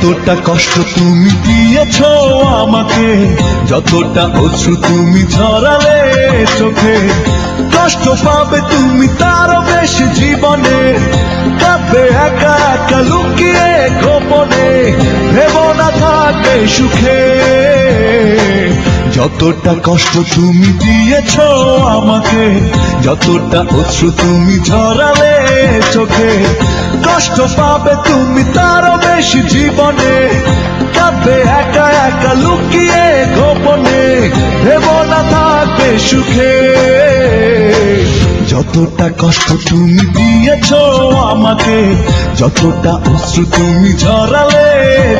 যতটা কষ্ট তুমি দিয়েছো আমাকে, যতটা অশ্রু তুমি ঝরালে চোখে, কষ্ট পাবে তুমি তারও বেশি জীবনে, কাঁদবে একা একা লুকিয়ে গোপনে, ভেবো না থাকবে সুখে। যতটা কষ্ট তুমি দিয়েছো আমাকে, যতটা অশ্রু তুমি ঝরালে চোখে, কষ্ট পাবে তুমি তারও বেশি জীবনে, কাঁদবে একা একা লুকিয়ে গোপনে, ভেবো না থাকবে সুখে। যতটা কষ্ট তুমি দিয়েছো আমাকে, যতটা অশ্রু তুমি ঝরালে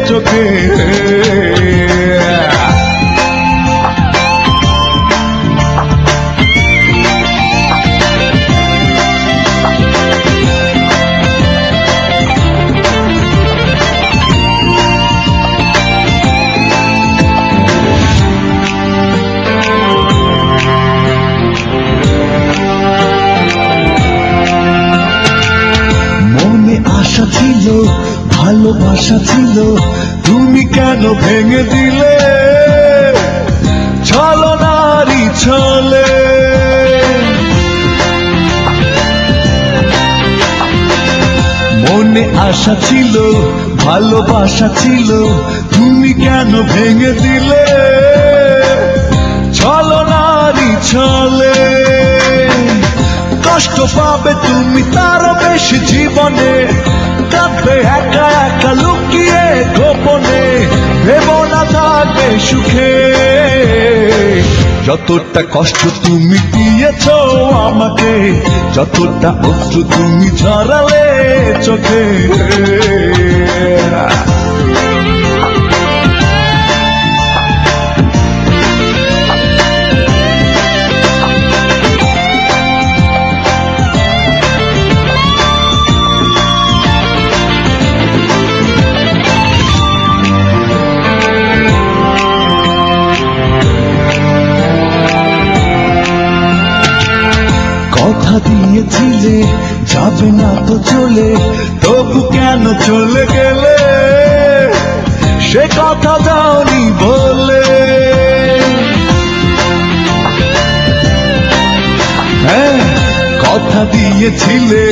চোখে। আশা ছিল, ভালোবাসা ছিল, তুমি কেন ভেঙে দিলে ছলনারই ছলে। মনে আশা ছিল, ভালোবাসা ছিল, তুমি কেন ভেঙে দিলে ছলনারই ছলে। কষ্ট পাবে তুমি তারও বেশি জীবনে, কাঁদবে একা একা লুকিয়ে গোপনে, ভেবো না থাকবে সুখে। যতটা কষ্ট তুমি দিয়েছো আমাকে, যতটা অশ্রু তুমি ঝরালে চোখে। কথা দিয়েছিলে যাবে না তো চলে, তবু কেন চলে গেলে সে কথা দাওনি বলে। হ্যাঁ, কথা দিয়েছিলে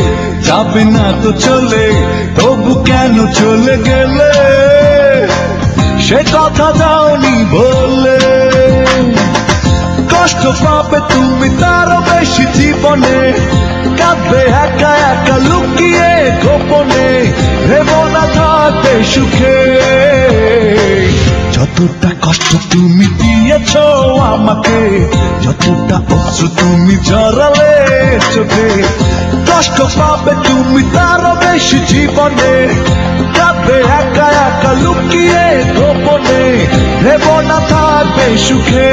যাবে না তো চলে, তবু কেন চলে গেলে সে কথা দাওনি বলে। কষ্ট পাবে তুমি তারও বেশি জীবনে, কাঁদবে একা একা লুকিয়ে গোপনে, ভেবো না থাকবে সুখে। যতটা কষ্ট তুমি দিয়েছো আমাকে, যতটা অশ্রু তুমি ঝরালে চোখে, কষ্ট পাবে তুমি তারও বেশি জীবনে, কাঁদবে একা একা লুকিয়ে গোপনে, ভেবো না থাকবে সুখে।